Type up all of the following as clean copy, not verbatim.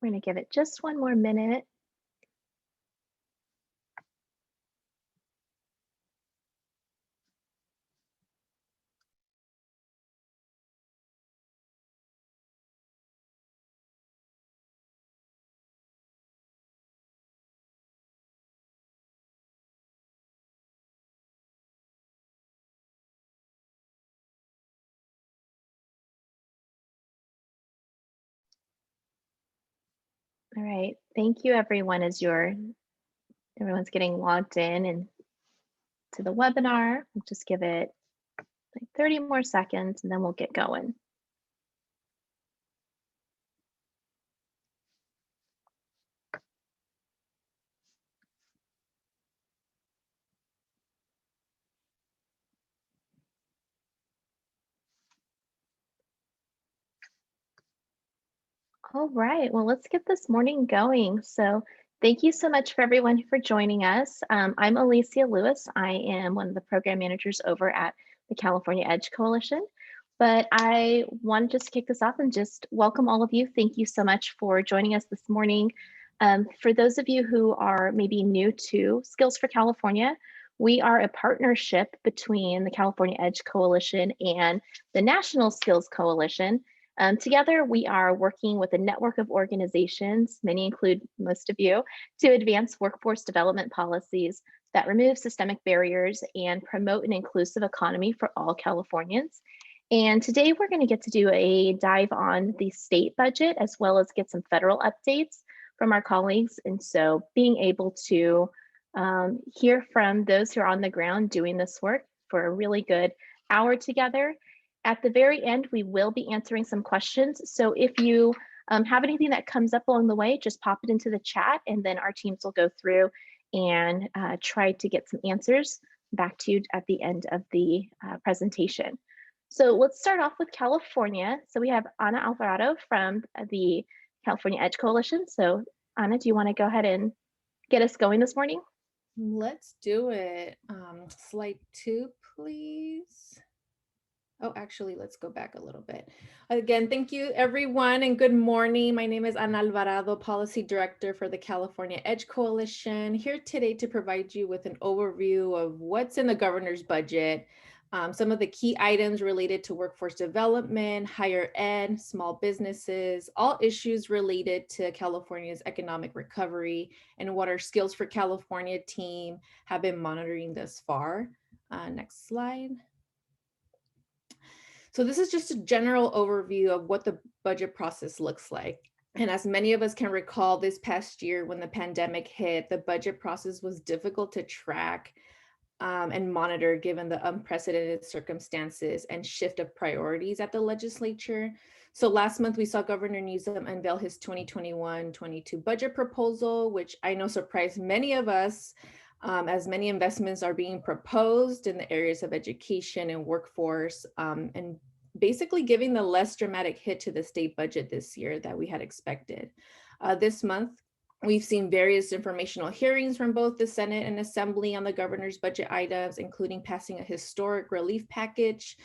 We're going to give it just one more minute. All right, thank you everyone as everyone's getting logged in and to the webinar. We'll just give it like 30 more seconds and then we'll get going. All right, well, let's get this morning going. So thank you so much for everyone for joining us. I'm Alicia Lewis. I am one of the program managers over at the California Edge Coalition. But I want to just kick this off and just welcome all of you. Thank you so much for joining us this morning. For those of you who are maybe new to Skills for California, we are a partnership between the California Edge Coalition and the National Skills Coalition. Together, we are working with a network of organizations, many include most of you, to advance workforce development policies that remove systemic barriers and promote an inclusive economy for all Californians. And today we're going to get to do a dive on the state budget as well as get some federal updates from our colleagues. And so being able to hear from those who are on the ground doing this work for a really good hour together. At the very end, we will be answering some questions. So if you have anything that comes up along the way, just pop it into the chat and then our teams will go through and try to get some answers back to you at the end of the presentation. So let's start off with California. So we have Ana Alvarado from the California Edge Coalition. So Ana, do you want to go ahead and get us going this morning? Let's do it. Slide 2, please. Oh, actually, let's go back a little bit. Again, thank you, everyone, and good morning. My name is Ana Alvarado, Policy Director for the California Edge Coalition, here today to provide you with an overview of what's in the governor's budget, some of the key items related to workforce development, higher ed, small businesses, all issues related to California's economic recovery, and what our Skills for California team have been monitoring thus far. Next slide. So this is just a general overview of what the budget process looks like. And as many of us can recall, this past year when the pandemic hit, the budget process was difficult to track and monitor given the unprecedented circumstances and shift of priorities at the legislature. So last month we saw Governor Newsom unveil his 2021-22 budget proposal, which I know surprised many of us, as many investments are being proposed in the areas of education and workforce, and basically giving the less dramatic hit to the state budget this year that we had expected. This month, we've seen various informational hearings from both the Senate and Assembly on the governor's budget items, including passing a historic relief package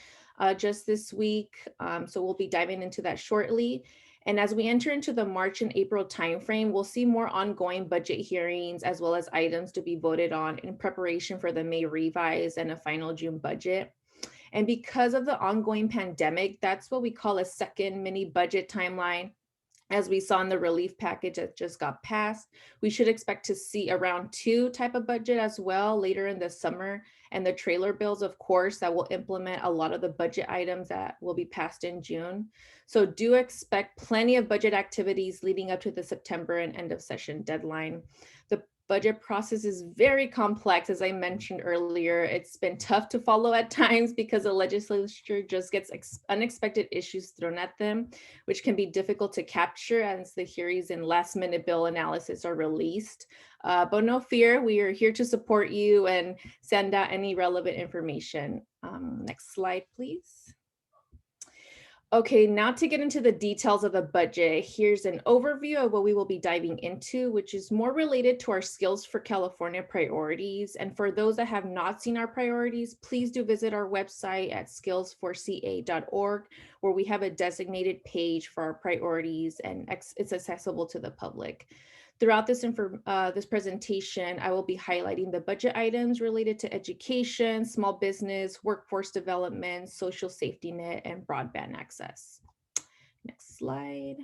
just this week. So we'll be diving into that shortly. And as we enter into the March and April timeframe, we'll see more ongoing budget hearings as well as items to be voted on in preparation for the May revise and a final June budget. And because of the ongoing pandemic, that's what we call a second mini budget timeline. As we saw in the relief package that just got passed, we should expect to see a round 2 type of budget as well later in the summer, and the trailer bills, of course, that will implement a lot of the budget items that will be passed in June. So do expect plenty of budget activities leading up to the September and end of session deadline. The budget process is very complex, as I mentioned earlier. It's been tough to follow at times because the legislature just gets unexpected issues thrown at them, which can be difficult to capture as the hearings and last-minute bill analysis are released. But no fear, we are here to support you and send out any relevant information. Next slide, please. Okay, now to get into the details of the budget, here's an overview of what we will be diving into, which is more related to our Skills for California priorities. And for those that have not seen our priorities, please do visit our website at skills4ca.org, where we have a designated page for our priorities and it's accessible to the public. Throughout this presentation, I will be highlighting the budget items related to education, small business, workforce development, social safety net, and broadband access. Next slide.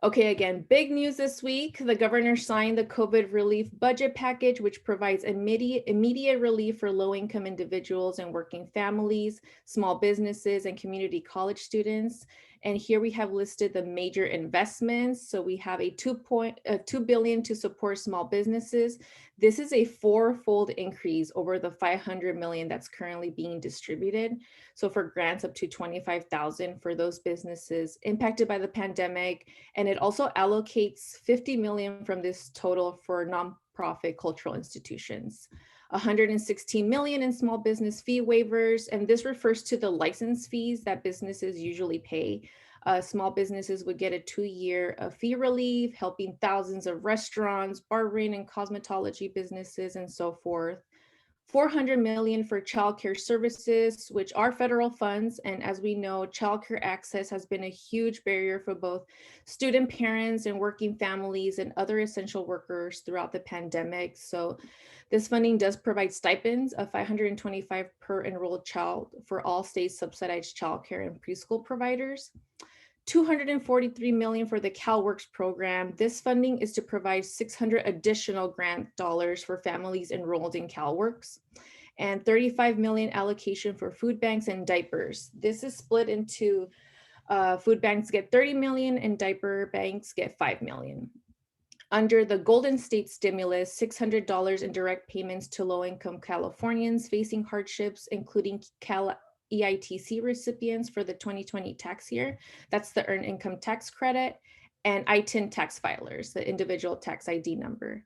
Okay, again, big news this week. The governor signed the COVID relief budget package, which provides immediate relief for low-income individuals and working families, small businesses, and community college students. And here we have listed the major investments. So we have a $2 billion to support small businesses. This is a four-fold increase over the $500 million that's currently being distributed. So for grants up to $25,000 for those businesses impacted by the pandemic, and it also allocates $50 million from this total for nonprofit cultural institutions. $116 million in small business fee waivers, and this refers to the license fees that businesses usually pay. Small businesses would get a 2-year fee relief, helping thousands of restaurants, barbering and cosmetology businesses, and so forth. $400 million for childcare services, which are federal funds. And as we know, childcare access has been a huge barrier for both student parents and working families and other essential workers throughout the pandemic. So this funding does provide stipends of $525 per enrolled child for all state subsidized childcare and preschool providers. $243 million for the CalWorks program. This funding is to provide 600 additional grant dollars for families enrolled in CalWorks, and 35 million allocation for food banks and diapers. This is split into food banks get 30 million and diaper banks get 5 million. Under the Golden State Stimulus, $600 in direct payments to low-income Californians facing hardships, including EITC recipients for the 2020 tax year. That's the Earned Income Tax Credit, and ITIN tax filers, the individual tax ID number.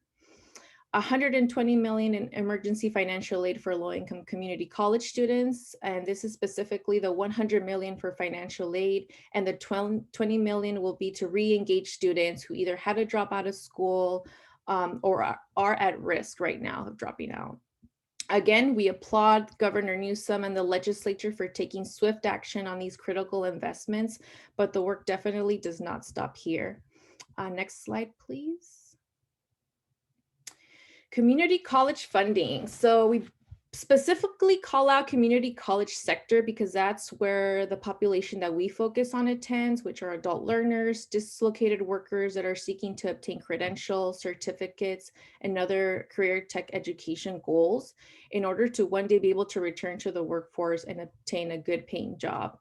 $120 million in emergency financial aid for low-income community college students, and this is specifically the $100 million for financial aid, and the $20 million will be to re-engage students who either had to drop out of school or are at risk right now of dropping out. Again, we applaud Governor Newsom and the legislature for taking swift action on these critical investments, but the work definitely does not stop here. Next slide, please. Community college funding. So we specifically call out community college sector because that's where the population that we focus on attends, which are adult learners, dislocated workers that are seeking to obtain credentials, certificates, and other career tech education goals in order to one day be able to return to the workforce and obtain a good paying job.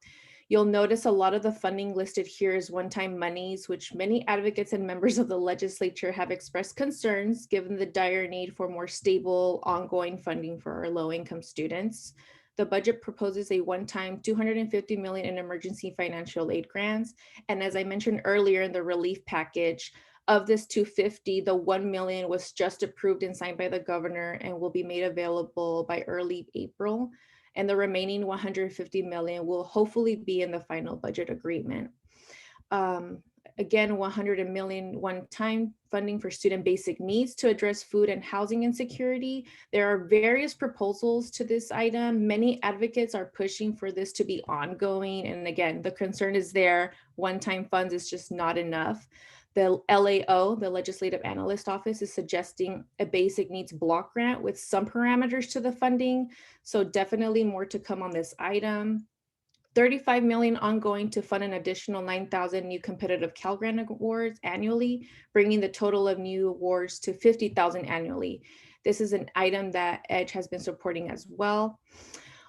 You'll notice a lot of the funding listed here is one-time monies, which many advocates and members of the legislature have expressed concerns given the dire need for more stable, ongoing funding for our low-income students. The budget proposes a one-time $250 million in emergency financial aid grants. And as I mentioned earlier in the relief package, of this 250, the 1 million was just approved and signed by the governor and will be made available by early April. And the remaining 150 million will hopefully be in the final budget agreement. Again, 100 million one-time funding for student basic needs to address food and housing insecurity. There are various proposals to this item. Many advocates are pushing for this to be ongoing. And again, the concern is there, one-time funds is just not enough. The LAO, the Legislative Analyst Office, is suggesting a basic needs block grant with some parameters to the funding. So definitely more to come on this item. 35 million ongoing to fund an additional 9,000 new competitive Cal Grant awards annually, bringing the total of new awards to 50,000 annually. This is an item that EDGE has been supporting as well.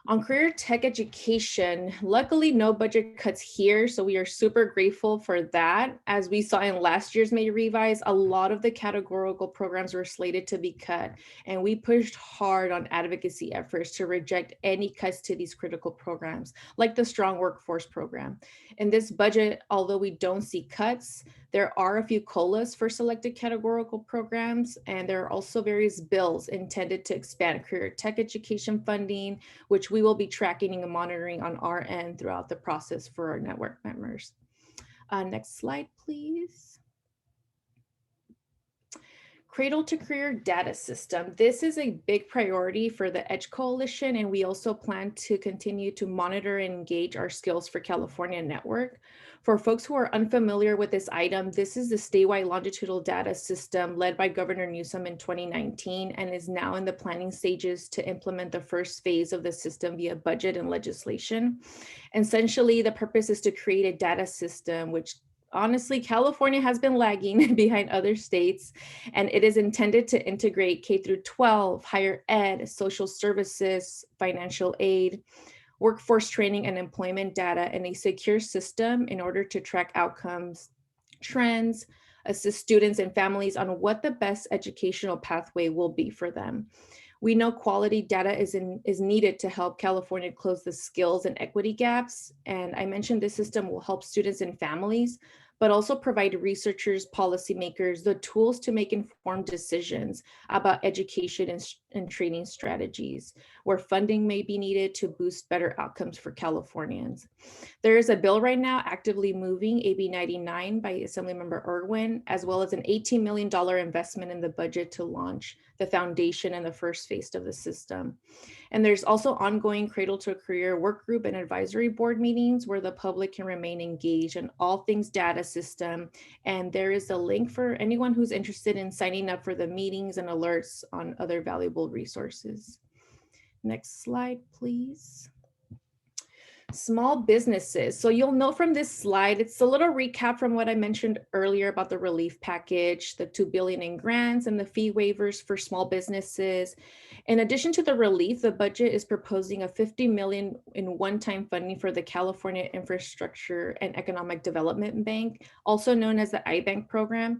On career tech education, luckily no budget cuts here, so we are super grateful for that. As we saw in last year's May Revise, a lot of the categorical programs were slated to be cut, and we pushed hard on advocacy efforts to reject any cuts to these critical programs, like the Strong Workforce Program. In this budget, although we don't see cuts, There are a few COLAs for selected categorical programs, and there are also various bills intended to expand career tech education funding, which we will be tracking and monitoring on our end throughout the process for our network members. Next slide, please. Cradle to Career Data System. This is a big priority for the EDGE Coalition, and we also plan to continue to monitor and engage our Skills for California network. For folks who are unfamiliar with this item, this is the statewide longitudinal data system led by Governor Newsom in 2019 and is now in the planning stages to implement the first phase of the system via budget and legislation. Essentially, the purpose is to create a data system which honestly, California has been lagging behind other states, and it is intended to integrate K through 12, higher ed, social services, financial aid, workforce training, and employment data in a secure system in order to track outcomes, trends, assist students and families on what the best educational pathway will be for them. We know quality data is needed to help California close the skills and equity gaps. And I mentioned this system will help students and families, but also provide researchers, policymakers, the tools to make informed decisions about education and training strategies, where funding may be needed to boost better outcomes for Californians. There is a bill right now actively moving, AB 99 by Assemblymember Irwin, as well as an $18 million investment in the budget to launch the foundation and the first phase of the system. And there's also ongoing Cradle to Career work group and advisory board meetings where the public can remain engaged in all things data system. And there is a link for anyone who's interested in signing up for the meetings and alerts on other valuable resources. Next slide, please. Small businesses. So you'll know from this slide, it's a little recap from what I mentioned earlier about the relief package, the $2 billion in grants and the fee waivers for small businesses. In addition to the relief, the budget is proposing a $50 million in one-time funding for the California Infrastructure and Economic Development Bank, also known as the iBank program,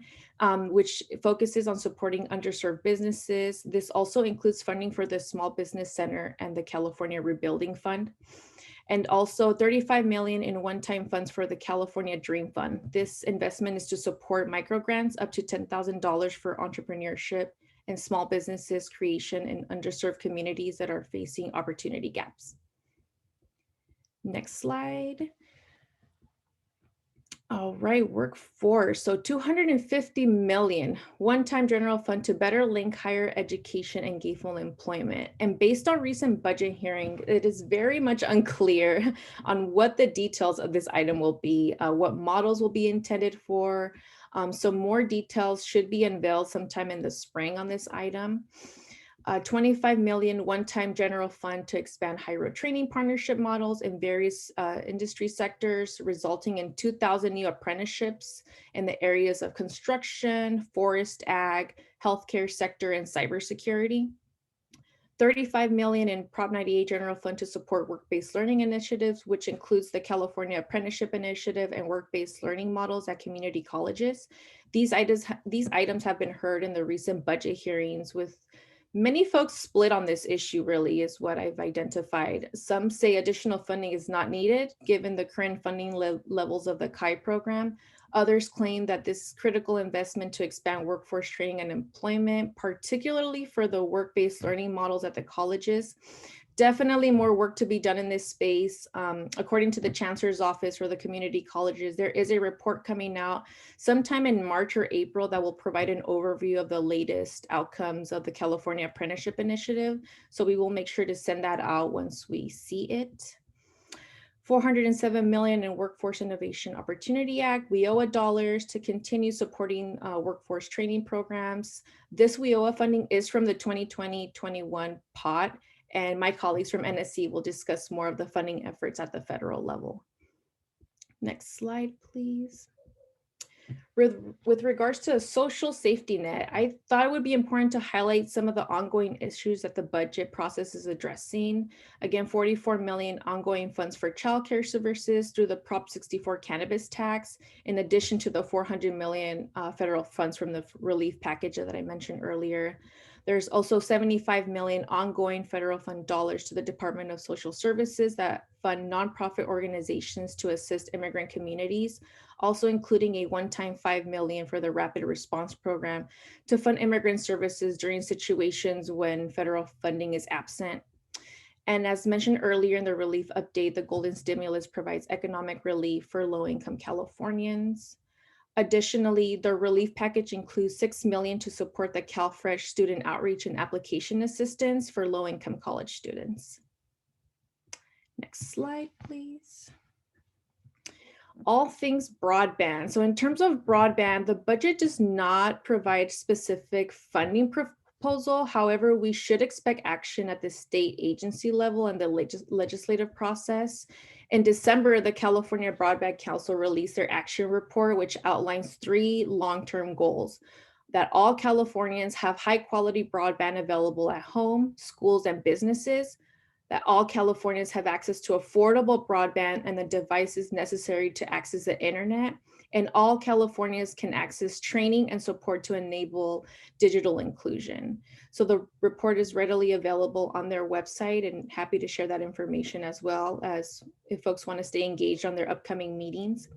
which focuses on supporting underserved businesses. This also includes funding for the Small Business Center and the California Rebuilding Fund, and also $35 million in one-time funds for the California Dream Fund. This investment is to support microgrants up to $10,000 for entrepreneurship and small businesses creation in underserved communities that are facing opportunity gaps. Next slide. All right, workforce. So $250 million one-time general fund to better link higher education and gainful employment. And based on recent budget hearing, it is very much unclear on what the details of this item will be, what models will be intended for. So more details should be unveiled sometime in the spring on this item. $25 million one-time general fund to expand high-road training partnership models in various industry sectors, resulting in 2,000 new apprenticeships in the areas of construction, forest, ag, healthcare sector, and cybersecurity. $35 million in Prop 98 general fund to support work-based learning initiatives, which includes the California Apprenticeship Initiative and work-based learning models at community colleges. These items have been heard in the recent budget hearings, with many folks split on this issue, really, is what I've identified. Some say additional funding is not needed given the current funding levels of the CHI program. Others claim that this critical investment to expand workforce training and employment, particularly for the work-based learning models at the colleges. Definitely more work to be done in this space. According to the Chancellor's Office for the community colleges, there is a report coming out sometime in March or April that will provide an overview of the latest outcomes of the California Apprenticeship Initiative. So we will make sure to send that out once we see it. $407 million in Workforce Innovation Opportunity Act, WIOA dollars to continue supporting workforce training programs. This WIOA funding is from the 2020-21 pot, and my colleagues from NSC will discuss more of the funding efforts at the federal level. Next slide, please. With regards to a social safety net, I thought it would be important to highlight some of the ongoing issues that the budget process is addressing. Again, $44 million ongoing funds for childcare services through the Prop 64 cannabis tax, in addition to the $400 million federal funds from the relief package that I mentioned earlier. There's also $75 million ongoing federal fund dollars to the Department of Social Services that fund nonprofit organizations to assist immigrant communities. also including a one-time $5 million for the Rapid Response Program to fund immigrant services during situations when federal funding is absent. And as mentioned earlier in the relief update, the Golden Stimulus provides economic relief for low-income Californians. Additionally, the relief package includes $6 million to support the CalFresh student outreach and application assistance for low-income college students. Next slide, please. All things broadband. So in terms of broadband, the budget does not provide specific funding proposal. However, we should expect action at the state agency level and the legislative process. In December, the California Broadband Council released their action report, which outlines 3 long-term goals: that all Californians have high-quality broadband available at home, schools, and businesses; that all Californians have access to affordable broadband and the devices necessary to access the internet; and all Californians can access training and support to enable digital inclusion. So the report is readily available on their website, and happy to share that information as well as if folks want to stay engaged on their upcoming meetings.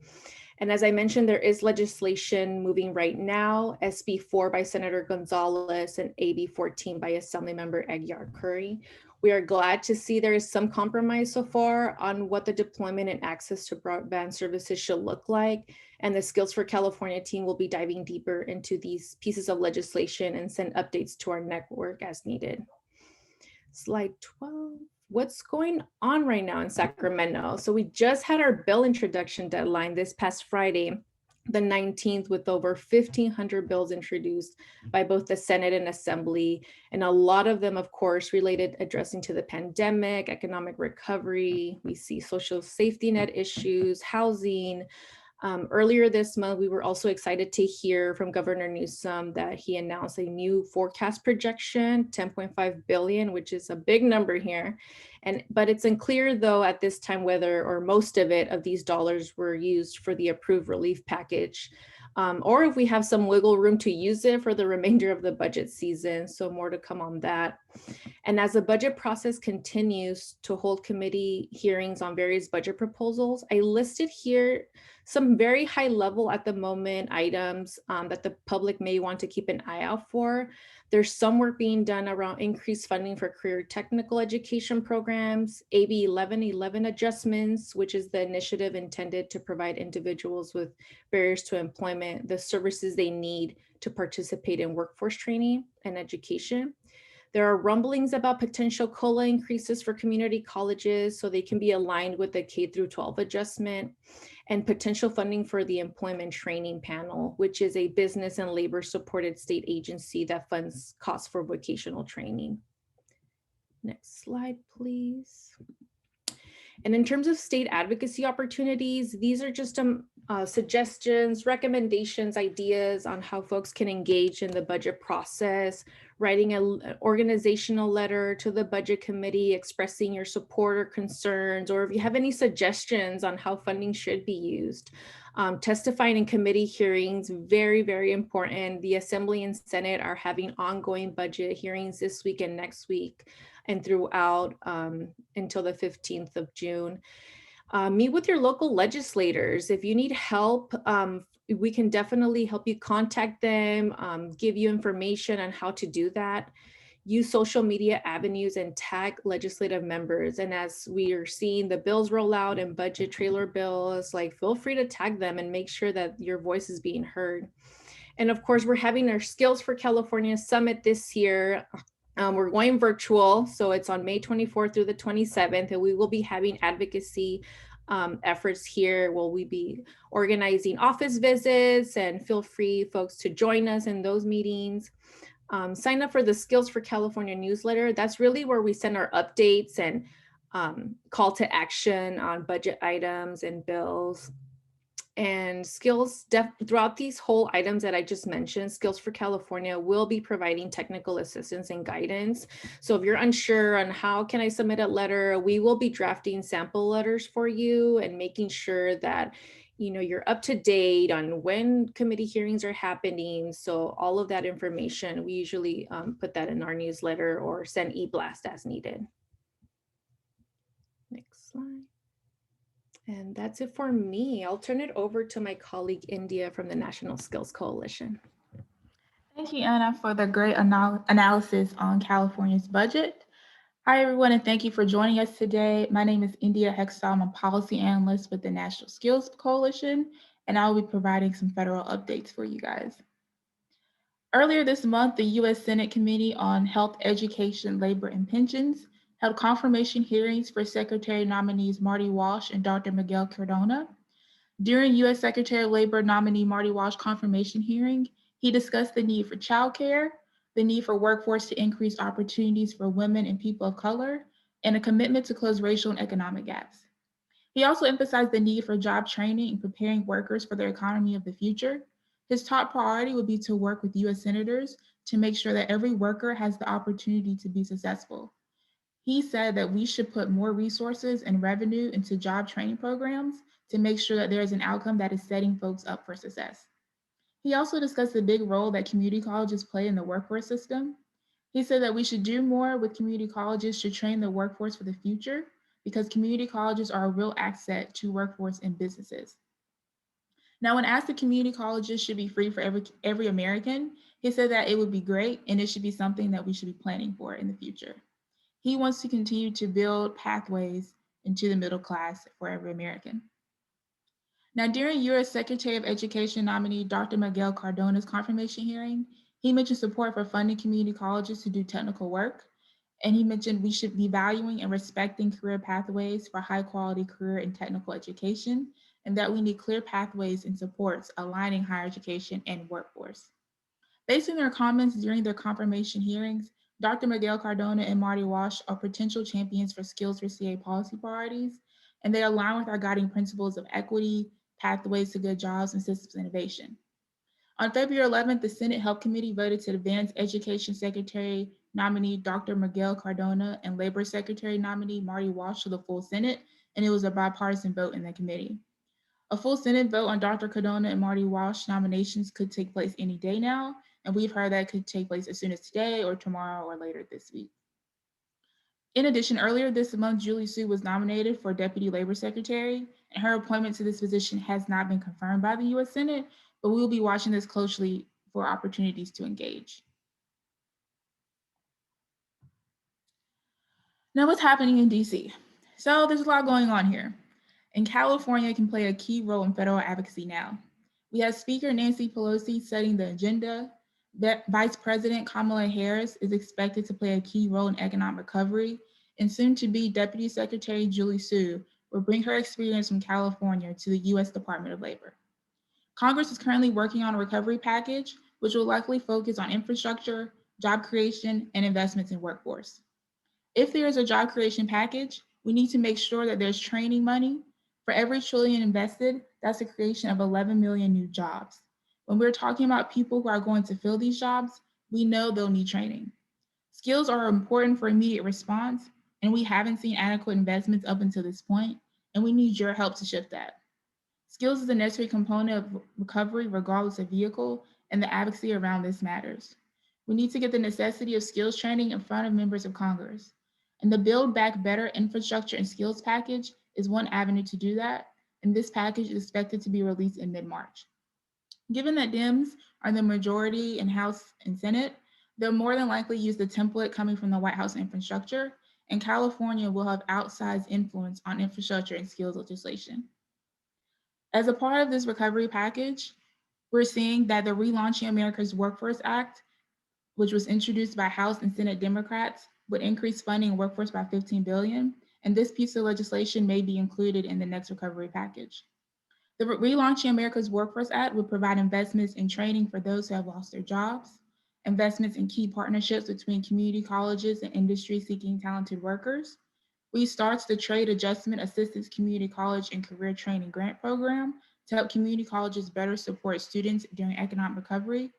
And as I mentioned, there is legislation moving right now, SB 4 by Senator Gonzalez and AB 14 by Assemblymember Aguiar Curry. We are glad to see there is some compromise so far on what the deployment and access to broadband services should look like. And the Skills for California team will be diving deeper into these pieces of legislation and send updates to our network as needed. Slide 12. What's going on right now in Sacramento? So we just had our bill introduction deadline this past Friday, the 19th, with over 1,500 bills introduced by both the Senate and Assembly, and a lot of them, of course, related addressing to the pandemic, economic recovery. We see social safety net issues, housing. Earlier this month, we were also excited to hear from Governor Newsom that he announced a new forecast projection, 10.5 billion, which is a big number here. But it's unclear though at this time whether or most of these dollars were used for the approved relief package, or if we have some wiggle room to use it for the remainder of the budget season. So more to come on that. And as the budget process continues to hold committee hearings on various budget proposals, I listed here some very high level at the moment items that the public may want to keep an eye out for. There's some work being done around increased funding for career technical education programs, AB 1111 adjustments, which is the initiative intended to provide individuals with barriers to employment the services they need to participate in workforce training and education. There are rumblings about potential COLA increases for community colleges so they can be aligned with the K through 12 adjustment, and potential funding for the Employment Training Panel, which is a business and labor supported state agency that funds costs for vocational training. Next slide, please. And in terms of state advocacy opportunities, these are just suggestions, recommendations, ideas on how folks can engage in the budget process, writing an organizational letter to the budget committee, expressing your support or concerns, or if you have any suggestions on how funding should be used. Testifying in committee hearings, very, very important. The Assembly and Senate are having ongoing budget hearings this week and next week, and throughout until the 15th of June. Meet with your local legislators. If you need help, we can definitely help you contact them, give you information on how to do that. Use social media avenues and tag legislative members. And as we are seeing the bills roll out and budget trailer bills, like feel free to tag them and make sure that your voice is being heard. And of course, we're having our Skills for California Summit this year. We're going virtual, so it's on May 24th through the 27th, and we will be having advocacy efforts here. Will we be organizing office visits, and feel free folks to join us in those meetings. Sign up for the Skills for California newsletter. That's really where we send our updates and call to action on budget items and bills. And Skills, throughout these whole items that I just mentioned, Skills for California will be providing technical assistance and guidance. So if you're unsure on how can I submit a letter, we will be drafting sample letters for you and making sure that you're up to date on when committee hearings are happening. So all of that information, we usually put that in our newsletter or send e-blast as needed. Next slide. And that's it for me. I'll turn it over to my colleague India from the National Skills Coalition. Thank you, Anna, for the great analysis on California's budget. Hi, everyone, and thank you for joining us today. My name is India Hextall. I'm a policy analyst with the National Skills Coalition, and I'll be providing some federal updates for you guys. Earlier this month, the U.S. Senate Committee on Health, Education, Labor, and Pensions held confirmation hearings for Secretary nominees Marty Walsh and Dr. Miguel Cardona. During U.S. Secretary of Labor nominee Marty Walsh confirmation hearing, he discussed the need for childcare, the need for workforce to increase opportunities for women and people of color, and a commitment to close racial and economic gaps. He also emphasized the need for job training and preparing workers for the economy of the future. His top priority would be to work with U.S. senators to make sure that every worker has the opportunity to be successful. He said that we should put more resources and revenue into job training programs to make sure that there is an outcome that is setting folks up for success. He also discussed the big role that community colleges play in the workforce system. He said that we should do more with community colleges to train the workforce for the future because community colleges are a real asset to workforce and businesses. Now, when asked if community colleges should be free for every American, he said that it would be great and it should be something that we should be planning for in the future. He wants to continue to build pathways into the middle class for every American. Now, during U.S. Secretary of Education nominee Dr. Miguel Cardona's confirmation hearing, he mentioned support for funding community colleges to do technical work. And he mentioned we should be valuing and respecting career pathways for high quality career and technical education, and that we need clear pathways and supports aligning higher education and workforce. Based on their comments during their confirmation hearings, Dr. Miguel Cardona and Marty Walsh are potential champions for skills for CA policy priorities, and they align with our guiding principles of equity, pathways to good jobs, and systems innovation. On February 11th, the Senate Help Committee voted to advance Education Secretary nominee Dr. Miguel Cardona and Labor Secretary nominee Marty Walsh to the full Senate, and it was a bipartisan vote in the committee. A full Senate vote on Dr. Cardona and Marty Walsh nominations could take place any day now, and we've heard that could take place as soon as today or tomorrow or later this week. In addition, earlier this month, Julie Su was nominated for Deputy Labor Secretary, and her appointment to this position has not been confirmed by the U.S. Senate, but we will be watching this closely for opportunities to engage. Now, what's happening in DC? So there's a lot going on here, and California can play a key role in federal advocacy now. We have Speaker Nancy Pelosi setting the agenda. Vice President Kamala Harris is expected to play a key role in economic recovery, and soon to be Deputy Secretary Julie Su will bring her experience from California to the U.S. Department of Labor. Congress is currently working on a recovery package, which will likely focus on infrastructure, job creation, and investments in workforce. If there is a job creation package, we need to make sure that there's training money. For every trillion invested, that's the creation of 11 million new jobs. When we're talking about people who are going to fill these jobs, we know they'll need training. Skills are important for immediate response, and we haven't seen adequate investments up until this point, and we need your help to shift that. Skills is a necessary component of recovery regardless of vehicle, and the advocacy around this matters. We need to get the necessity of skills training in front of members of Congress. And the Build Back Better infrastructure and skills package is one avenue to do that, and this package is expected to be released in mid-March. Given that Dems are the majority in House and Senate, they'll more than likely use the template coming from the White House infrastructure, and California will have outsized influence on infrastructure and skills legislation. As a part of this recovery package, we're seeing that the Relaunching America's Workforce Act, which was introduced by House and Senate Democrats, would increase funding in workforce by $15 billion, and this piece of legislation may be included in the next recovery package. The Relaunching America's Workforce Act would provide investments in training for those who have lost their jobs, investments in key partnerships between community colleges and industry seeking talented workers, restarts the Trade Adjustment Assistance Community College and Career Training Grant Program to help community colleges better support students during economic recovery,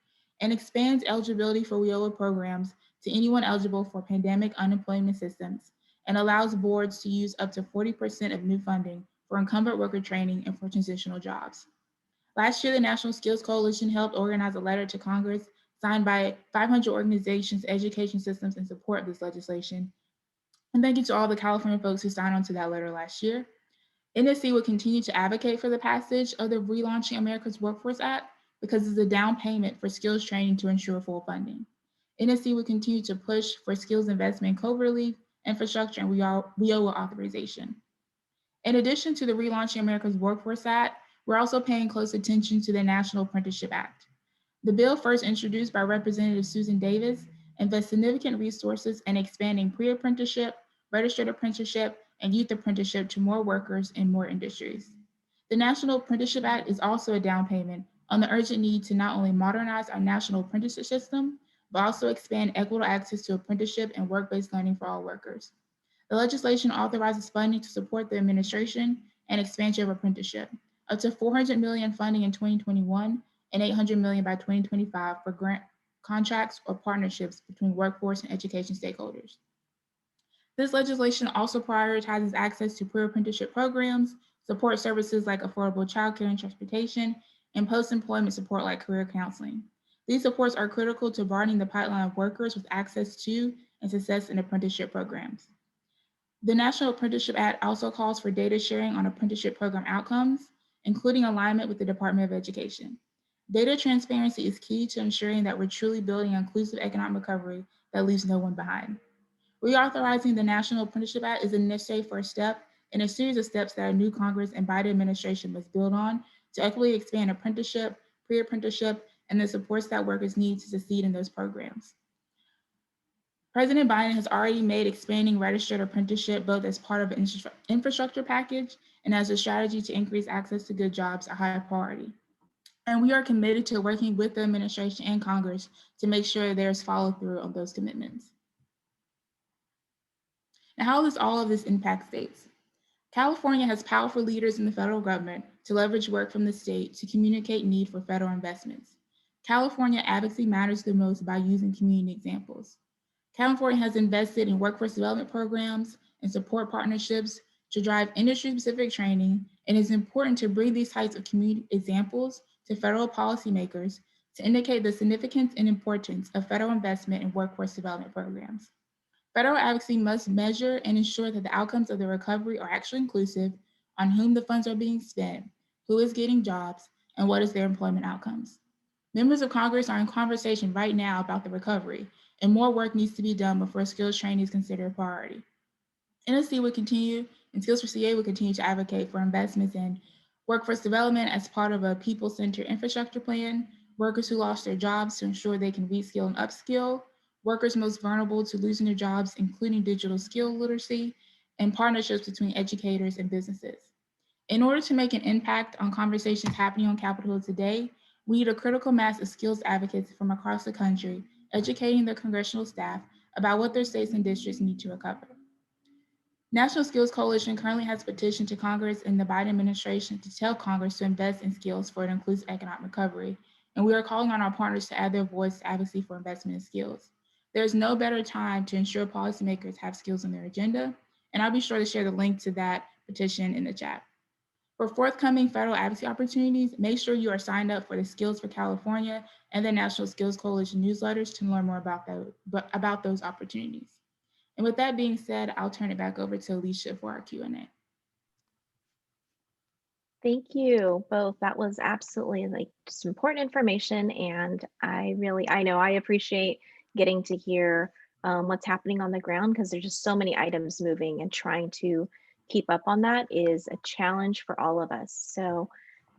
and expands eligibility for WIOA programs to anyone eligible for pandemic unemployment assistance, and allows boards to use up to 40% of new funding for incumbent worker training and for transitional jobs. Last year, the National Skills Coalition helped organize a letter to Congress signed by 500 organizations, education systems in support of this legislation. And thank you to all the California folks who signed on to that letter last year. NSC will continue to advocate for the passage of the Relaunching America's Workforce Act because it's a down payment for skills training to ensure full funding. NSC will continue to push for skills investment in COVID relief, infrastructure, and WIOA authorization. In addition to the Relaunching America's Workforce Act, we're also paying close attention to the National Apprenticeship Act. The bill, first introduced by Representative Susan Davis, invests significant resources in expanding pre-apprenticeship, registered apprenticeship, and youth apprenticeship to more workers in more industries. The National Apprenticeship Act is also a down payment on the urgent need to not only modernize our national apprenticeship system, but also expand equitable access to apprenticeship and work-based learning for all workers. The legislation authorizes funding to support the administration and expansion of apprenticeship, up to $400 million funding in 2021 and $800 million by 2025 for grant contracts or partnerships between workforce and education stakeholders. This legislation also prioritizes access to pre-apprenticeship programs, support services like affordable childcare and transportation, and post-employment support like career counseling. These supports are critical to broadening the pipeline of workers with access to and success in apprenticeship programs. The National Apprenticeship Act also calls for data sharing on apprenticeship program outcomes, including alignment with the Department of Education. Data transparency is key to ensuring that we're truly building an inclusive economic recovery that leaves no one behind. Reauthorizing the National Apprenticeship Act is a necessary first step in a series of steps that our new Congress and Biden administration must build on to equitably expand apprenticeship, pre-apprenticeship, and the supports that workers need to succeed in those programs. President Biden has already made expanding registered apprenticeship both as part of an infrastructure package and as a strategy to increase access to good jobs a high priority. And we are committed to working with the administration and Congress to make sure there's follow through on those commitments. Now, how does all of this impact states? California has powerful leaders in the federal government to leverage work from the state to communicate need for federal investments. California advocacy matters the most by using community examples. California has invested in workforce development programs and support partnerships to drive industry-specific training, and it's important to bring these types of community examples to federal policymakers to indicate the significance and importance of federal investment in workforce development programs. Federal advocacy must measure and ensure that the outcomes of the recovery are actually inclusive, on whom the funds are being spent, who is getting jobs, and what is their employment outcomes. Members of Congress are in conversation right now about the recovery, and more work needs to be done before skills training is considered a priority. NSC will continue, and Skills for CA will continue to advocate for investments in workforce development as part of a people-centered infrastructure plan, workers who lost their jobs to ensure they can reskill and upskill, workers most vulnerable to losing their jobs, including digital skill literacy, and partnerships between educators and businesses. In order to make an impact on conversations happening on Capitol Hill today, we need a critical mass of skills advocates from across the country, educating their congressional staff about what their states and districts need to recover. National Skills Coalition currently has petitioned to Congress and the Biden administration to tell Congress to invest in skills for an inclusive economic recovery, and we are calling on our partners to add their voice to advocacy for investment in skills. There is no better time to ensure policymakers have skills on their agenda, and I'll be sure to share the link to that petition in the chat. For forthcoming federal advocacy opportunities, make sure you are signed up for the Skills for California and the National Skills Coalition newsletters to learn more about those opportunities. And with that being said, I'll turn it back over to Alicia for our Q&A. Thank you both. That was absolutely just important information. And I know I appreciate getting to hear what's happening on the ground, because there's just so many items moving, and trying to keep up on that is a challenge for all of us. So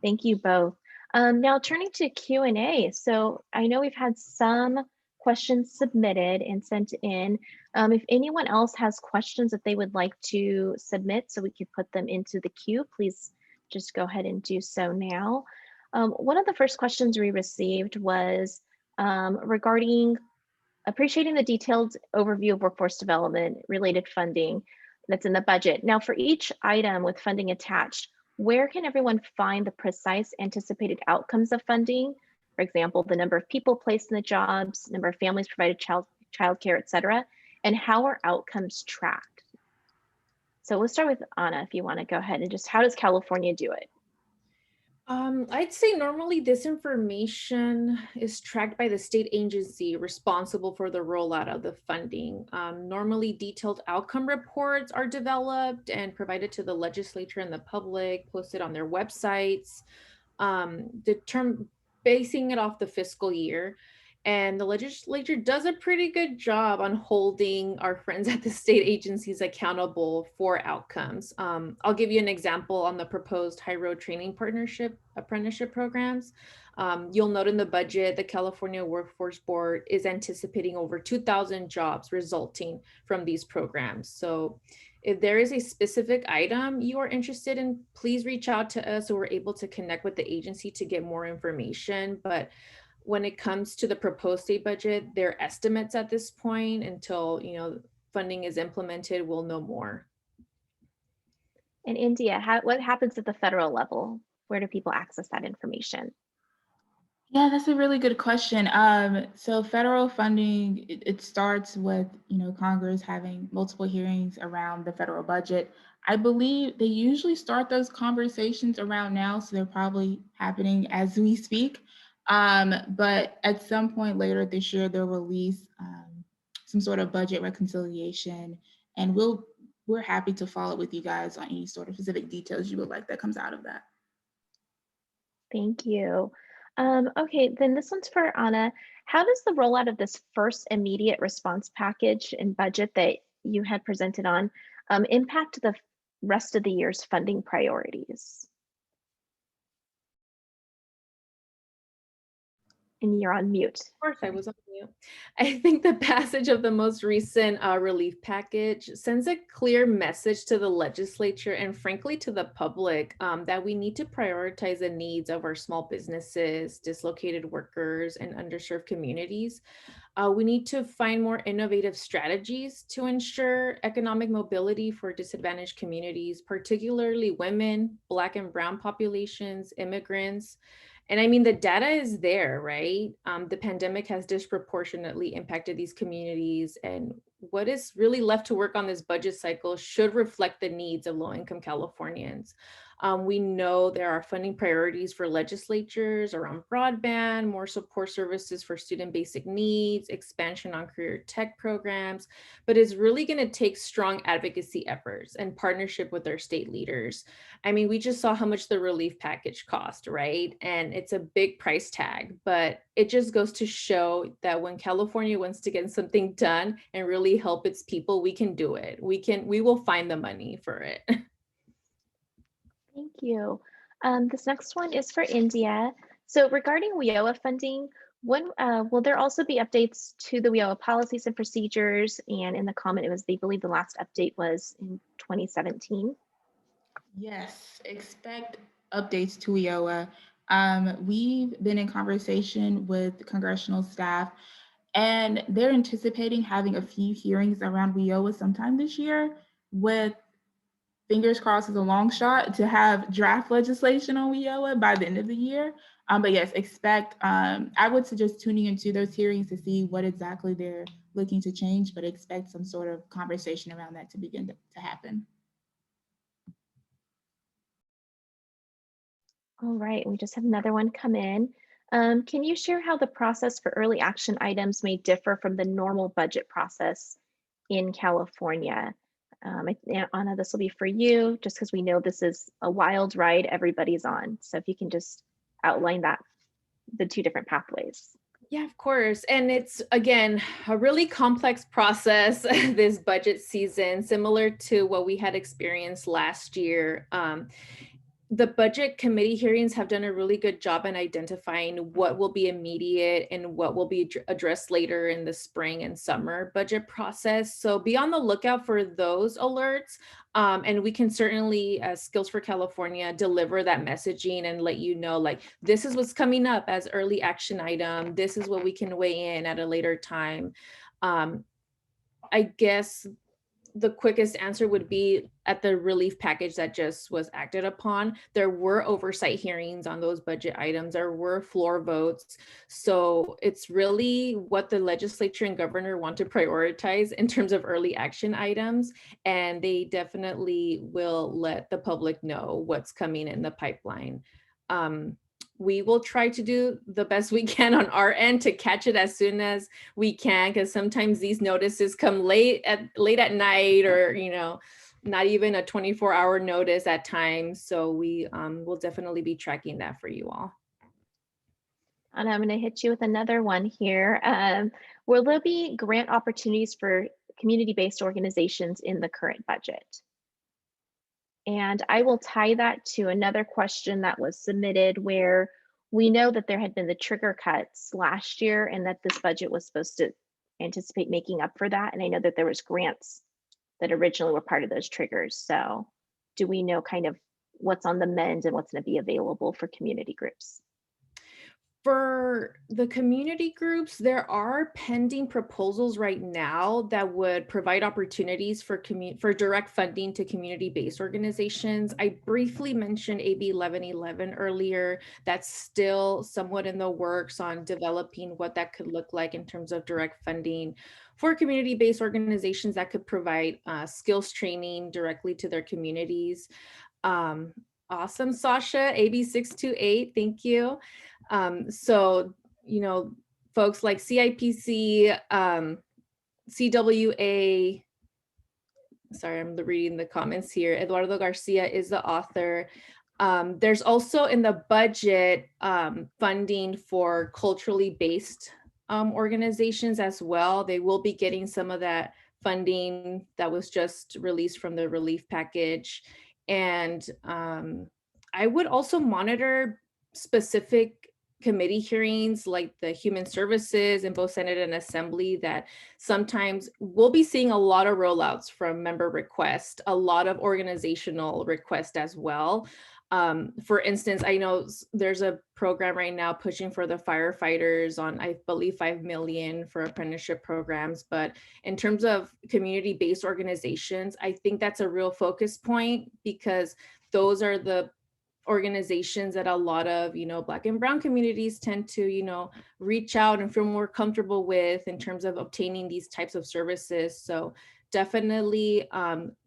thank you both. Now turning to Q&A. So I know we've had some questions submitted and sent in. If anyone else has questions that they would like to submit so we could put them into the queue, please just go ahead and do so now. One of the first questions we received was regarding appreciating the detailed overview of workforce development related funding that's in the budget. Now, for each item with funding attached, where can everyone find the precise anticipated outcomes of funding? For example, the number of people placed in the jobs, number of families provided childcare, et cetera, and how are outcomes tracked? So we'll start with Anna, if you want to go ahead and just, how does California do it? I'd say normally this information is tracked by the state agency responsible for the rollout of the funding. Normally, detailed outcome reports are developed and provided to the legislature and the public, posted on their websites, the term basing it off the fiscal year. And the legislature does a pretty good job on holding our friends at the state agencies accountable for outcomes. I'll give you an example on the proposed high road training partnership apprenticeship programs. You'll note in the budget, the California Workforce Board is anticipating over 2,000 jobs resulting from these programs. So if there is a specific item you are interested in, please reach out to us so we're able to connect with the agency to get more information. But when it comes to the proposed state budget, they're estimates at this point. Until funding is implemented, we'll know more. In India, what happens at the federal level? Where do people access that information? Yeah, that's a really good question. So federal funding, it starts with, Congress having multiple hearings around the federal budget. I believe they usually start those conversations around now, so they're probably happening as we speak. But at some point later this year, they'll release some sort of budget reconciliation, and we're happy to follow with you guys on any sort of specific details you would like that comes out of that. Thank you. Okay, then this one's for Anna. How does the rollout of this first immediate response package and budget that you had presented on impact the rest of the year's funding priorities? And you're on mute. Of course, I was on mute. I think the passage of the most recent relief package sends a clear message to the legislature and frankly to the public that we need to prioritize the needs of our small businesses, dislocated workers, and underserved communities. We need to find more innovative strategies to ensure economic mobility for disadvantaged communities, particularly women, Black and Brown populations, immigrants. And I mean, the data is there, right? The pandemic has disproportionately impacted these communities, and what is really left to work on this budget cycle should reflect the needs of low-income Californians. We know there are funding priorities for legislatures around broadband, more support services for student basic needs, expansion on career tech programs, but it's really going to take strong advocacy efforts and partnership with our state leaders. I mean, we just saw how much the relief package cost, right? And it's a big price tag, but it just goes to show that when California wants to get something done and really help its people, we can do it. We will find the money for it. Thank you. This next one is for India. So regarding WIOA funding, when will there also be updates to the WIOA policies and procedures? And in the comment, they believe the last update was in 2017. Yes, expect updates to WIOA. We've been in conversation with congressional staff, and they're anticipating having a few hearings around WIOA sometime this year, with fingers crossed as a long shot to have draft legislation on WIOA by the end of the year. But yes, expect, I would suggest tuning into those hearings to see what exactly they're looking to change, but expect some sort of conversation around that to begin to happen. All right, we just had another one come in. Can you share how the process for early action items may differ from the normal budget process in California? Anna, this will be for you, just because we know this is a wild ride everybody's on. So if you can just outline that, the two different pathways. Yeah, of course. And it's, again, a really complex process this budget season, similar to what we had experienced last year. The budget committee hearings have done a really good job in identifying what will be immediate and what will be addressed later in the spring and summer budget process. So be on the lookout for those alerts. And we can certainly, as Skills for California, deliver that messaging and let you know, like, this is what's coming up as early action item. This is what we can weigh in at a later time. I guess the quickest answer would be at the relief package that just was acted upon. There were oversight hearings on those budget items. There were floor votes. So it's really what the legislature and governor want to prioritize in terms of early action items. And they definitely will let the public know what's coming in the pipeline. We will try to do the best we can on our end to catch it as soon as we can, because sometimes these notices come late at night, or not even a 24-hour notice at times. So we will definitely be tracking that for you all. And I'm going to hit you with another one here. Will there be grant opportunities for community-based organizations in the current budget? And I will tie that to another question that was submitted, where we know that there had been the trigger cuts last year and that this budget was supposed to anticipate making up for that. And I know that there was grants that originally were part of those triggers. So do we know kind of what's on the mend and what's going to be available for community groups? For the community groups, there are pending proposals right now that would provide opportunities for direct funding to community-based organizations. I briefly mentioned AB 1111 earlier. That's still somewhat in the works on developing what that could look like in terms of direct funding for community-based organizations that could provide skills training directly to their communities. Awesome, Sasha, AB 628, thank you. So, folks like CIPC, CWA, sorry, I'm reading the comments here. Eduardo Garcia is the author. There's also in the budget funding for culturally based organizations as well. They will be getting some of that funding that was just released from the relief package. And I would also monitor specific committee hearings like the human services in both Senate and Assembly, that sometimes we'll be seeing a lot of rollouts from member requests, a lot of organizational requests as well. For instance, I know there's a program right now pushing for the firefighters on, I believe, 5 million for apprenticeship programs. But in terms of community-based organizations, I think that's a real focus point, because those are the organizations that a lot of Black and brown communities tend to reach out and feel more comfortable with in terms of obtaining these types of services. So definitely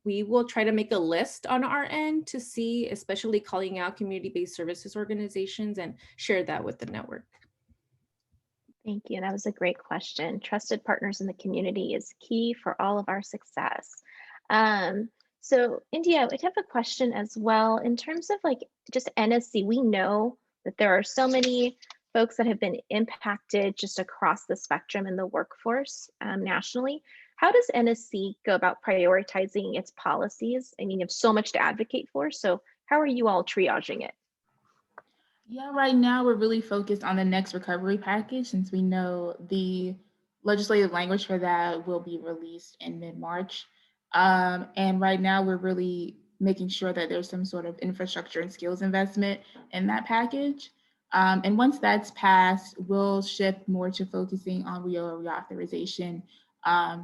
we will try to make a list on our end to see, especially calling out community-based services organizations, and share that with the network. Thank you. That was a great question. Trusted partners in the community is key for all of our success. So India, I have a question as well. In terms of like just NSC, we know that there are so many folks that have been impacted just across the spectrum in the workforce nationally. How does NSC go about prioritizing its policies? I mean, you have so much to advocate for. So how are you all triaging it? Yeah, right now we're really focused on the next recovery package, since we know the legislative language for that will be released in mid-March. And right now we're really making sure that there's some sort of infrastructure and skills investment in that package. And once that's passed, we'll shift more to focusing on WIOA reauthorization,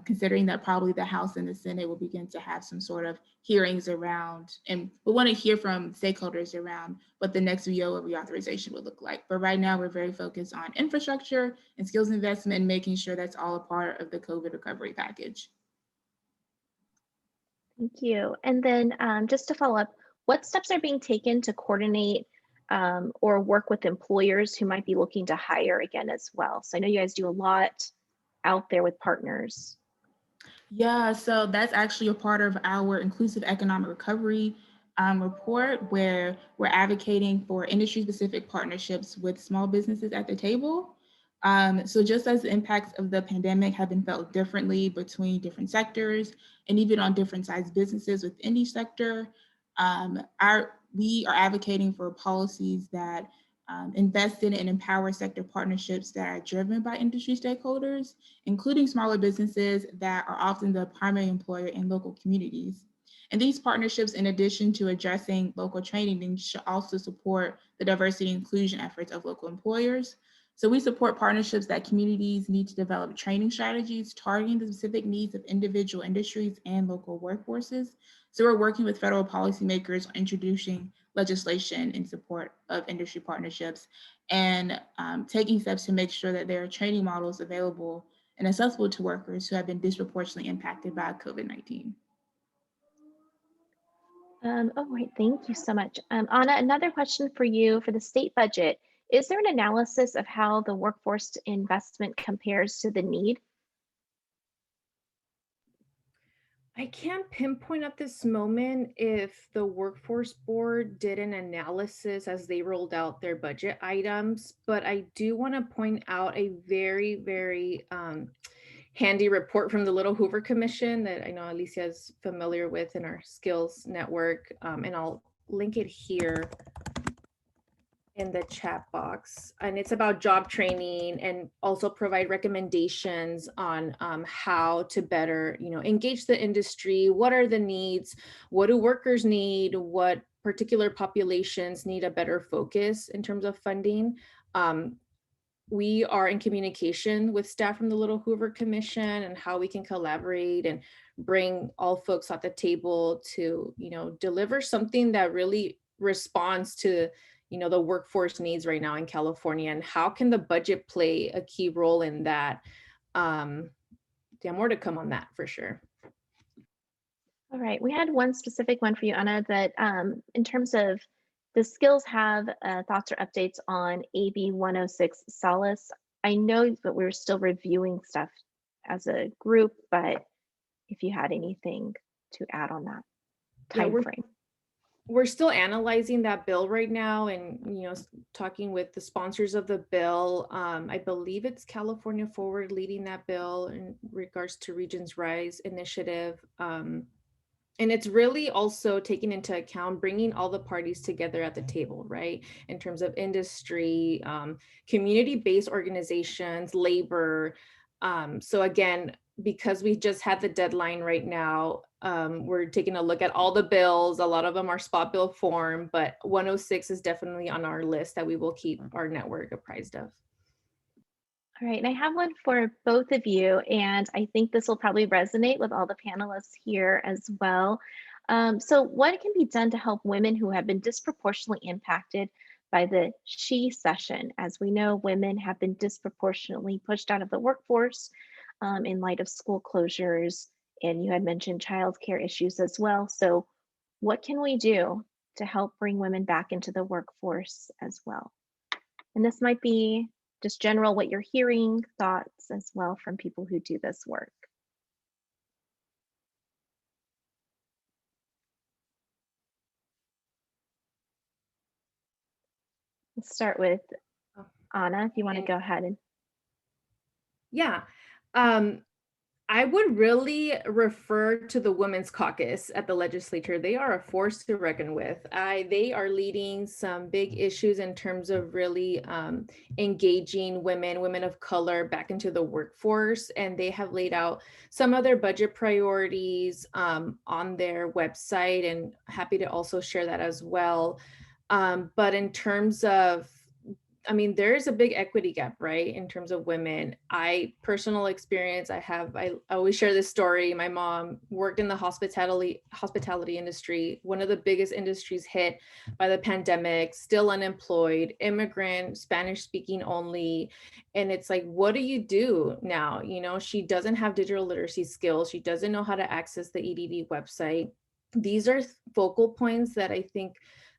considering that probably the House and the Senate will begin to have some sort of hearings around, and we want to hear from stakeholders around what the next WIOA reauthorization would look like. But right now we're very focused on infrastructure and skills investment and making sure that's all a part of the COVID recovery package. Thank you. And then just to follow up, what steps are being taken to coordinate or work with employers who might be looking to hire again as well? So I know you guys do a lot out there with partners. Yeah, so that's actually a part of our inclusive economic recovery report, where we're advocating for industry-specific partnerships with small businesses at the table. So just as the impacts of the pandemic have been felt differently between different sectors and even on different sized businesses within each sector, we are advocating for policies that invest in and empower sector partnerships that are driven by industry stakeholders, including smaller businesses that are often the primary employer in local communities. And these partnerships, in addition to addressing local training needs, should also support the diversity and inclusion efforts of local employers. So we support partnerships that communities need to develop training strategies targeting the specific needs of individual industries and local workforces. So we're working with federal policymakers on introducing legislation in support of industry partnerships, and taking steps to make sure that there are training models available and accessible to workers who have been disproportionately impacted by COVID-19. Oh, right. Thank you so much. Anna, another question for you for the state budget. Is there an analysis of how the workforce investment compares to the need? I can't pinpoint at this moment if the workforce board did an analysis as they rolled out their budget items, but I do want to point out a very handy report from the Little Hoover Commission that I know Alicia is familiar with in our skills network, and I'll link it here in the chat box, and it's about job training and also provide recommendations on how to better engage the industry. What are the needs? What do workers need? What particular populations need a better focus in terms of funding? We are in communication with staff from the Little Hoover Commission and how we can collaborate and bring all folks at the table to deliver something that really responds to the workforce needs right now in California, and how can the budget play a key role in that. Yeah, more to come on that for sure. All right, we had one specific one for you, Anna, that in terms of the skills have thoughts or updates on AB 106 Solace. I know that we're still reviewing stuff as a group, but if you had anything to add on that time frame. We're still analyzing that bill right now, and talking with the sponsors of the bill. I believe it's California Forward leading that bill in regards to Regions Rise initiative. And it's really also taking into account bringing all the parties together at the table, right? In terms of industry, community-based organizations, labor. So again, because we just had the deadline right now, we're taking a look at all the bills. A lot of them are spot bill form, but 106 is definitely on our list that we will keep our network apprised of. All right, and I have one for both of you, and I think this will probably resonate with all the panelists here as well. So what can be done to help women who have been disproportionately impacted by the she session? As we know, women have been disproportionately pushed out of the workforce in light of school closures, and you had mentioned childcare issues as well. So what can we do to help bring women back into the workforce as well? And this might be just general what you're hearing, thoughts as well from people who do this work. Let's start with Anna, if you want to go ahead. And yeah, I would really refer to the Women's Caucus at the legislature. They are a force to reckon with. They are leading some big issues in terms of really engaging women of color back into the workforce. And they have laid out some of their budget priorities on their website, and happy to also share that as well. But in terms of there is a big equity gap, right? In terms of women. Personal experience, I always share this story. My mom worked in the hospitality industry, one of the biggest industries hit by the pandemic, still unemployed, immigrant, Spanish speaking only. And it's like, what do you do now? She doesn't have digital literacy skills. She doesn't know how to access the EDD website. These are focal points that I think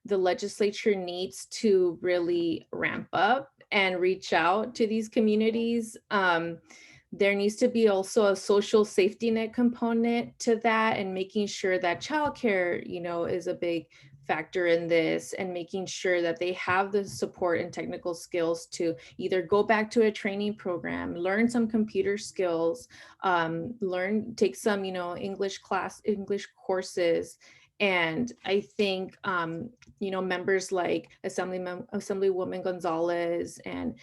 the legislature needs to really ramp up and reach out to these communities. There needs to be also a social safety net component to that, and making sure that childcare, is a big factor in this, and making sure that they have the support and technical skills to either go back to a training program, learn some computer skills, take some, English courses. And I think, members like Assemblywoman Gonzalez and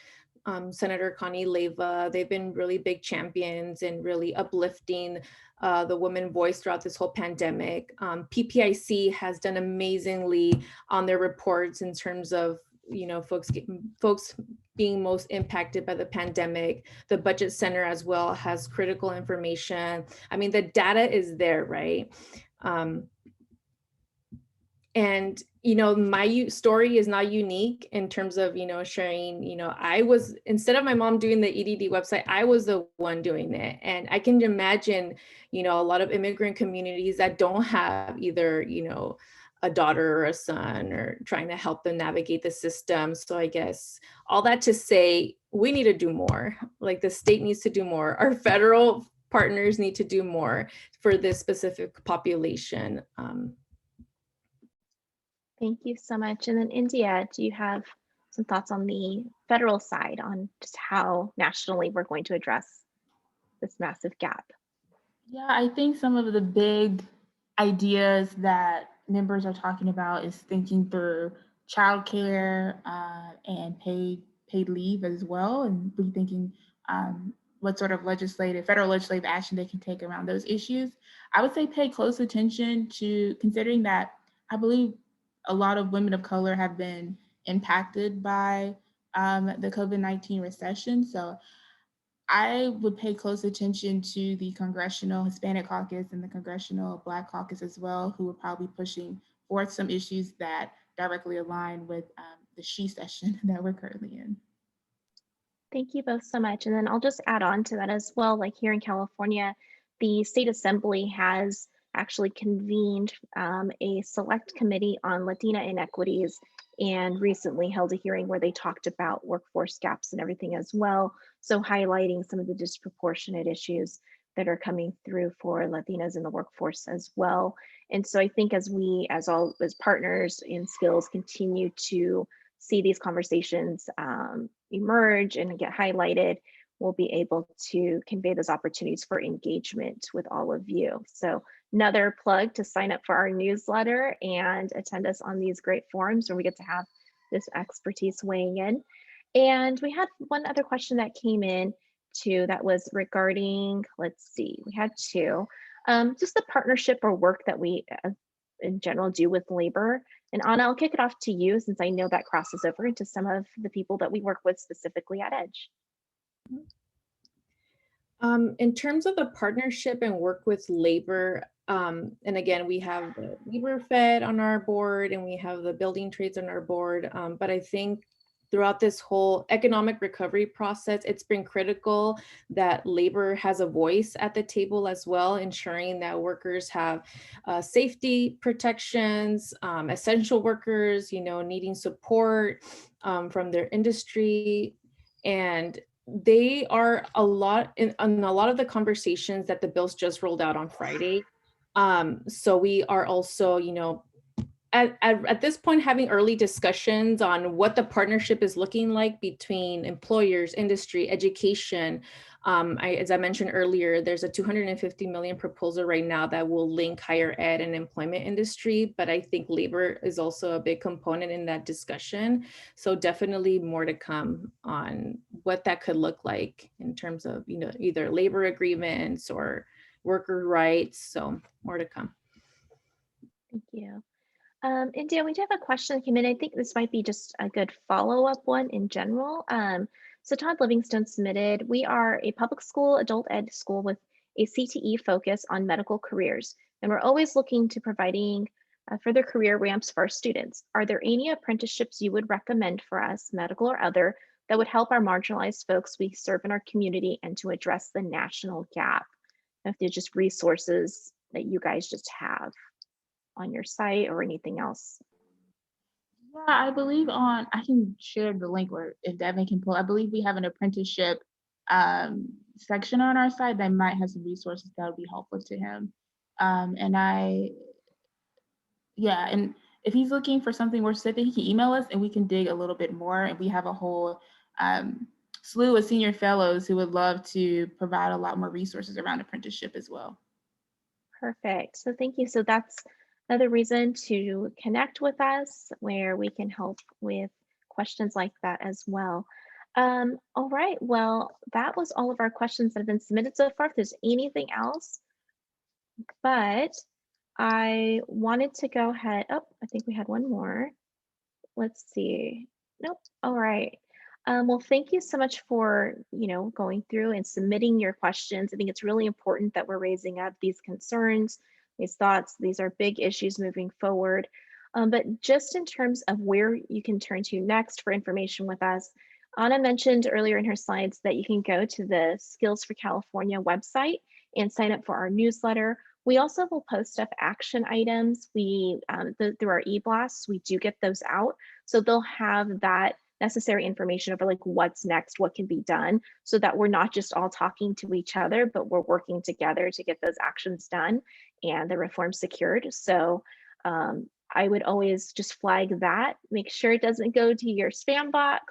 Senator Connie Leyva, they've been really big champions and really uplifting the women voice throughout this whole pandemic. PPIC has done amazingly on their reports in terms of folks being most impacted by the pandemic. The Budget Center as well has critical information. The data is there, right? And, my story is not unique in terms of, sharing, I was, instead of my mom doing the EDD website, I was the one doing it. And I can imagine, a lot of immigrant communities that don't have either, a daughter or a son, or trying to help them navigate the system. So I guess all that to say, we need to do more. Like the state needs to do more. Our federal partners need to do more for this specific population. Thank you so much. And then India, do you have some thoughts on the federal side on just how nationally we're going to address this massive gap? Yeah, I think some of the big ideas that members are talking about is thinking through childcare and paid leave as well, and rethinking what sort of federal legislative action they can take around those issues. I would say pay close attention to considering that I believe a lot of women of color have been impacted by the COVID-19 recession. So I would pay close attention to the Congressional Hispanic Caucus and the Congressional Black Caucus as well, who are probably pushing forth some issues that directly align with the SHE session that we're currently in. Thank you both so much. And then I'll just add on to that as well. Like here in California, the state assembly has actually convened a select committee on Latina inequities and recently held a hearing where they talked about workforce gaps and everything as well. So highlighting some of the disproportionate issues that are coming through for Latinas in the workforce as well. And so I think as we, as partners in skills, continue to see these conversations emerge and get highlighted, we'll be able to convey those opportunities for engagement with all of you. So another plug to sign up for our newsletter and attend us on these great forums where we get to have this expertise weighing in. And we had one other question that came in too that was regarding, let's see, we had two, just the partnership or work that we in general do with labor. And Anna, I'll kick it off to you since I know that crosses over into some of the people that we work with specifically at Edge. In terms of the partnership and work with labor, and again, we have the Labor Fed on our board and we have the building trades on our board. But I think throughout this whole economic recovery process, it's been critical that labor has a voice at the table as well, ensuring that workers have safety protections, essential workers, needing support from their industry. And they are a lot in a lot of the conversations that the bills just rolled out on Friday. So we are also, at this point, having early discussions on what the partnership is looking like between employers, industry, education. As I mentioned earlier, there's a $250 million proposal right now that will link higher ed and employment industry, but I think labor is also a big component in that discussion. So definitely more to come on what that could look like in terms of, either labor agreements or worker rights. So more to come. Thank you. India, we do have a question that came in. I think this might be just a good follow-up one in general. So Todd Livingstone submitted, we are a public school, adult ed school with a CTE focus on medical careers, and we're always looking to providing further career ramps for our students. Are there any apprenticeships you would recommend for us, medical or other, that would help our marginalized folks we serve in our community and to address the national gap? If there's just resources that you guys just have on your site or anything else. Yeah, I believe I can share the link, or if Devin can pull, I believe we have an apprenticeship section on our site that might have some resources that would be helpful to him. And if he's looking for something more specific, he can email us and we can dig a little bit more. And we have a whole slew of senior fellows who would love to provide a lot more resources around apprenticeship as well. Perfect. So thank you. So that's another reason to connect with us where we can help with questions like that as well. All right. Well, that was all of our questions that have been submitted so far. If there's anything else, but I wanted to go ahead. Oh, I think we had one more. Let's see. Nope. All right. Well, thank you so much for, going through and submitting your questions. I think it's really important that we're raising up these concerns, these thoughts. These are big issues moving forward. But just in terms of where you can turn to next for information with us, Anna mentioned earlier in her slides that you can go to the Skills for California website and sign up for our newsletter. We also will post up action items. We through our e-blasts, we do get those out. So they'll have that necessary information over like what's next, what can be done, so that we're not just all talking to each other, but we're working together to get those actions done and the reforms secured. So I would always just flag that, make sure it doesn't go to your spam box,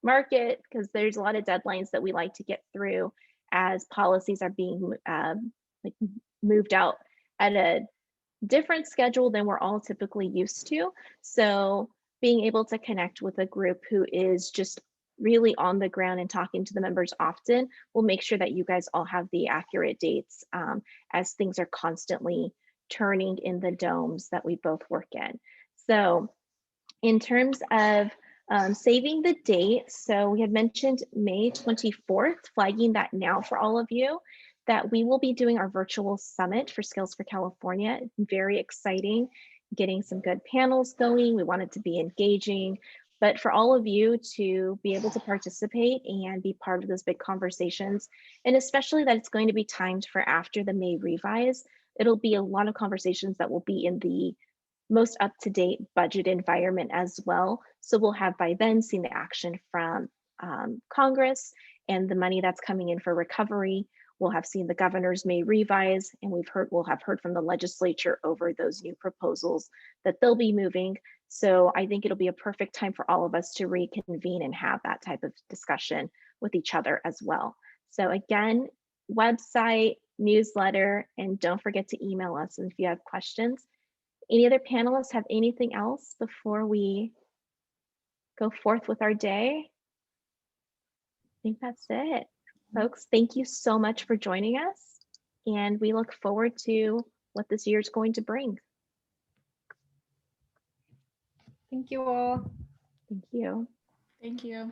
mark it, because there's a lot of deadlines that we like to get through as policies are being like moved out at a different schedule than we're all typically used to. So being able to connect with a group who is just really on the ground and talking to the members often will make sure that you guys all have the accurate dates as things are constantly turning in the domes that we both work in. So in terms of saving the date, so we had mentioned May 24th, flagging that now for all of you, that we will be doing our virtual summit for Skills for California. Very exciting, getting some good panels going. We want it to be engaging, but for all of you to be able to participate and be part of those big conversations, and especially that it's going to be timed for after the May revise, it'll be a lot of conversations that will be in the most up-to-date budget environment as well. So we'll have by then seen the action from Congress and the money that's coming in for recovery. We'll have seen the governor's May revise, and we'll have heard from the legislature over those new proposals that they'll be moving. So I think it'll be a perfect time for all of us to reconvene and have that type of discussion with each other as well. So again, website, newsletter, and don't forget to email us if you have questions. Any other panelists have anything else before we go forth with our day? I think that's it. Folks, thank you so much for joining us, and we look forward to what this year is going to bring. Thank you all. Thank you. Thank you.